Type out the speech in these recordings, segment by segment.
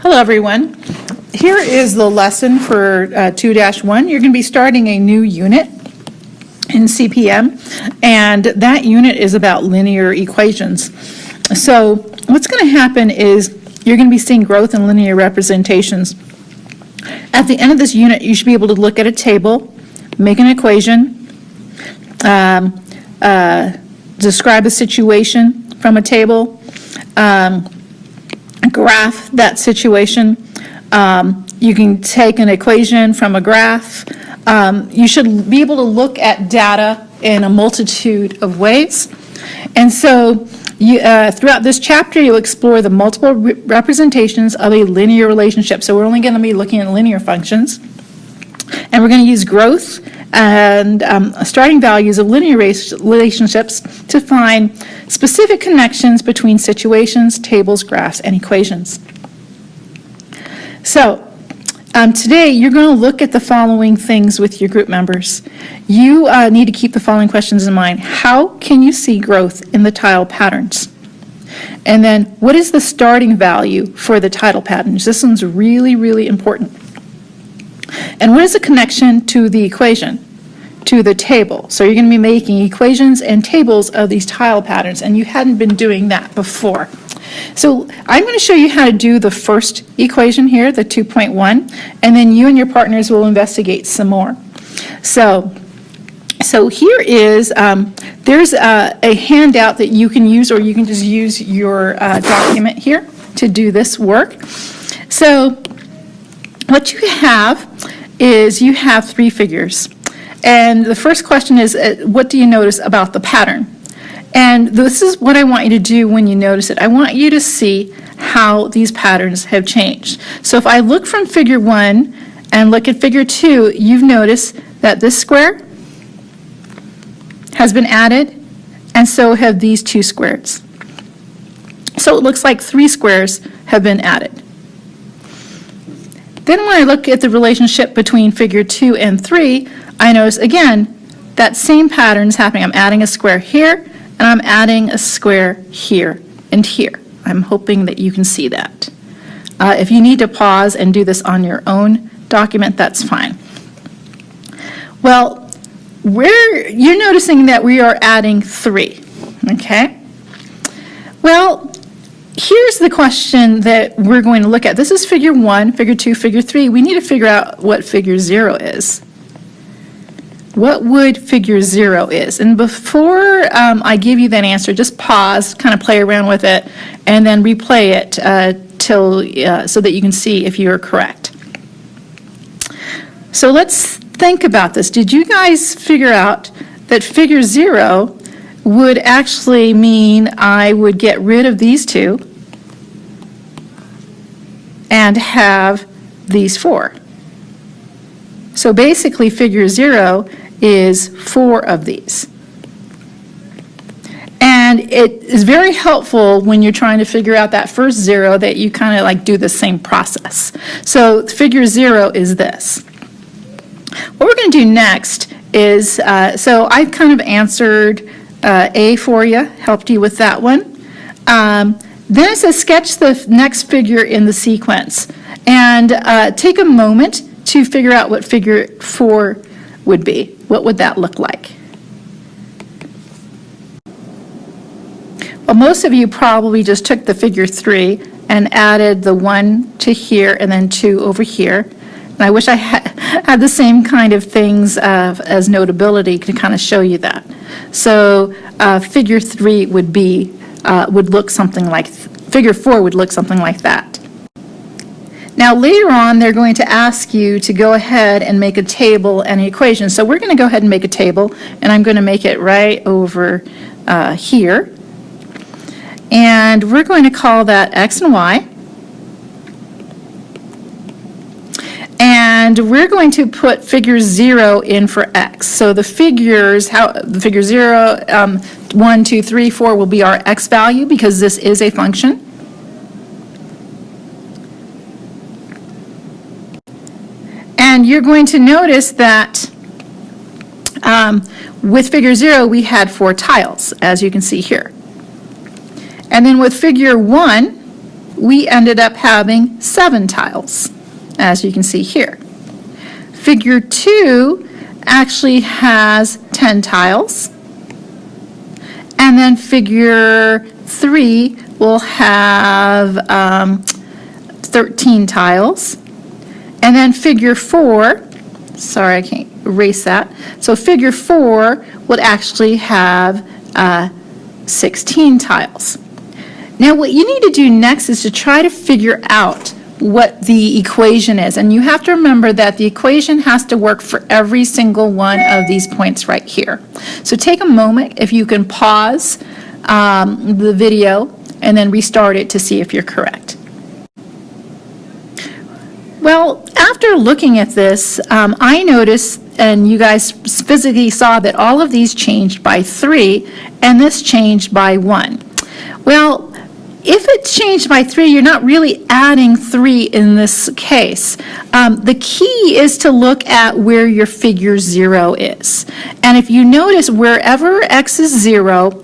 Hello, everyone. Here is the lesson for 2-1. You're going to be starting a new unit in CPM, and that unit is about linear equations. So what's going to happen is you're going to be seeing growth in linear representations. At the end of this unit, you should be able to look at a table, make an equation, describe a situation from a table, graph that situation. You can take an equation from a graph. You should be able to look at data in a multitude of ways. And so throughout this chapter, you'll explore the multiple representations of a linear relationship. So we're only going to be looking at linear functions. And we're going to use growth and starting values of linear relationships to find specific connections between situations, tables, graphs, and equations. So today you're going to look at the following things with your group members. You need to keep the following questions in mind. How can you see growth in the tile patterns? And then what is the starting value for the tile patterns? This one's really, really important. And what is the connection to the equation, to the table? So you're going to be making equations and tables of these tile patterns, and you hadn't been doing that before. So I'm going to show you how to do the first equation here, the 2.1, and then you and your partners will investigate some more. So here is, there's a handout that you can use, or you can just use your document here to do this work. So what you have is you have three figures. And the first question is, what do you notice about the pattern? And this is what I want you to do when you notice it. I want you to see how these patterns have changed. So if I look from figure 1 and look at figure 2, you've noticed that this square has been added, and so have these two squares. So it looks like 3 squares have been added. Then when I look at the relationship between figure 2 and 3, I notice again that same pattern is happening. I'm adding a square here, and I'm adding a square here and here. I'm hoping that you can see that. If you need to pause and do this on your own document, that's fine. Well, you're noticing that we are adding 3, okay? Well, here's the question that we're going to look at. This is figure 1, figure 2, figure 3. We need to figure out what figure 0 is. What would figure 0 is? And before I give you that answer, just pause, kind of play around with it, and then replay it so that you can see if you're correct. So let's think about this. Did you guys figure out that figure 0 would actually mean I would get rid of these 2 and have these 4? So basically figure 0 is 4 of these. And it is very helpful when you're trying to figure out that first 0 that you kind of like do the same process. So figure 0 is this. What we're going to do next is, so I've kind of answered A for you, helped you with that one. Then it says sketch the next figure in the sequence. And take a moment to figure out what figure 4 would be. What would that look like? Well, most of you probably just took the figure 3 and added the 1 to here and then 2 over here. And I wish I had the same kind of things as Notability to kind of show you that. So figure 3 would look something like, figure 4 would look something like that. Now later on they're going to ask you to go ahead and make a table and an equation. So we're going to go ahead and make a table, and I'm going to make it right over here. And we're going to call that X and Y. And we're going to put figure 0 in for X. So the figures, the figure 0, 1, 2, 3, 4 will be our X value because this is a function. And you're going to notice that with figure 0, we had 4 tiles, as you can see here. And then with figure 1, we ended up having 7 tiles, as you can see here. Figure 2 actually has 10 tiles. And then figure 3 will have 13 tiles. And then figure 4, sorry, I can't erase that. So figure 4 would actually have 16 tiles. Now what you need to do next is to try to figure out what the equation is. And you have to remember that the equation has to work for every single one of these points right here. So take a moment, if you can pause the video and then restart it to see if you're correct. Well, after looking at this, I noticed, and you guys physically saw, that all of these changed by 3, and this changed by 1. Well, if it changed by 3, you're not really adding 3 in this case. The key is to look at where your figure 0 is. And if you notice, wherever x is 0,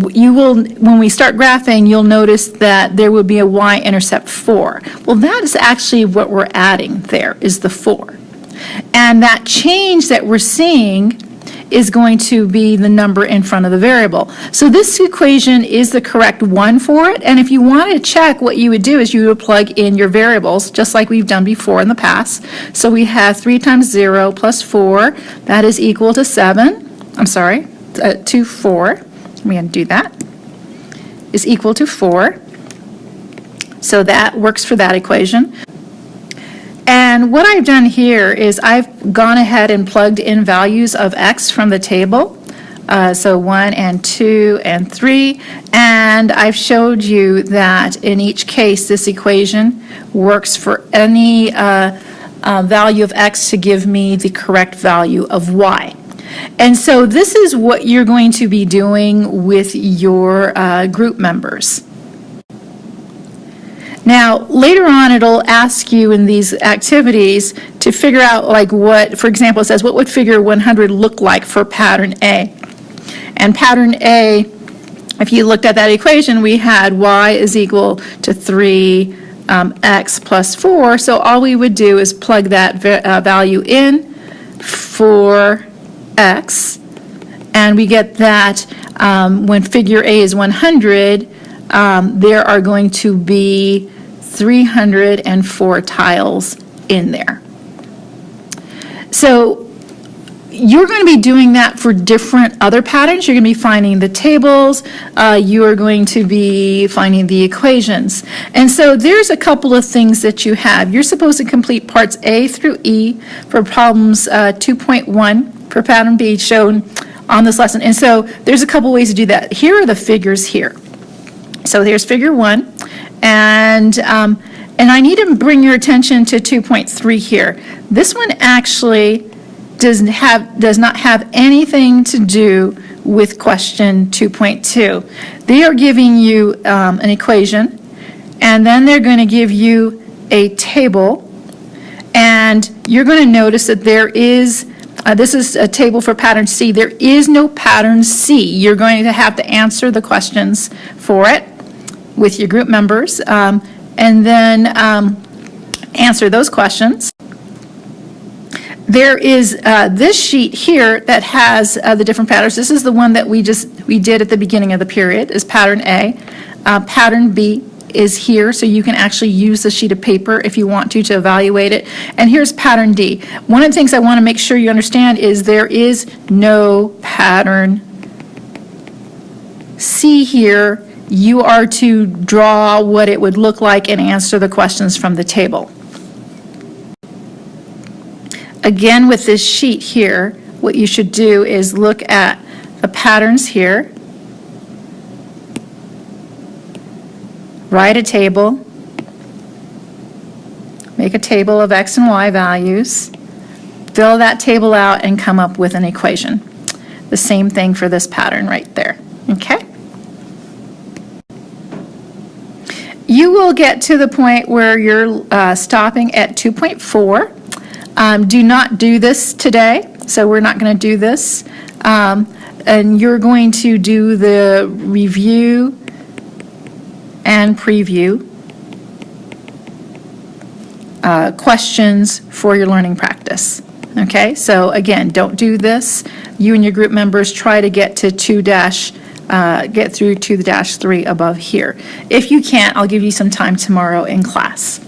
you will, when we start graphing, you'll notice that there will be a y-intercept 4. Well, that is actually what we're adding there, is the 4. And that change that we're seeing is going to be the number in front of the variable. So this equation is the correct one for it, and if you want to check, what you would do is you would plug in your variables, just like we've done before in the past. So we have 3 times 0 plus 4, that is equal to 7, I'm sorry, to 4, we're going to do that, is equal to 4. So that works for that equation. And what I've done here is I've gone ahead and plugged in values of x from the table, so 1 and 2 and 3, and I've showed you that in each case this equation works for any value of x to give me the correct value of y. And so this is what you're going to be doing with your group members. Now, later on, it'll ask you in these activities to figure out, like, what, for example, it says, what would figure 100 look like for pattern A? And pattern A, if you looked at that equation, we had y is equal to 3x plus 4. So all we would do is plug that value in for x, and we get that when figure A is 100, there are going to be 304 tiles in there. So you're going to be doing that for different other patterns. You're going to be finding the tables. You are going to be finding the equations. And so there's a couple of things that you have. You're supposed to complete parts A through E for problems 2.1 for pattern B shown on this lesson. And so there's a couple ways to do that. Here are the figures here. So here's figure 1, and I need to bring your attention to 2.3 here. This one actually does not have anything to do with question 2.2. They are giving you an equation, and then they're going to give you a table, and you're going to notice that there is this is a table for pattern C. There is no pattern C. You're going to have to answer the questions for it with your group members, and then answer those questions. There is this sheet here that has the different patterns. This is the one that we did at the beginning of the period, is pattern A. Pattern B is here, so you can actually use the sheet of paper if you want to evaluate it. And here's pattern D. One of the things I want to make sure you understand is there is no pattern C here. You are to draw what it would look like and answer the questions from the table. Again, with this sheet here, what you should do is look at the patterns here, write a table, make a table of x and y values, fill that table out, and come up with an equation. The same thing for this pattern right there, okay? You will get to the point where you're stopping at 2.4. Do not do this today, so we're not going to do this. And you're going to do the review and preview questions for your learning practice. Okay, so again, don't do this. You and your group members try to get to get through to the -3 above here. If you can't, I'll give you some time tomorrow in class.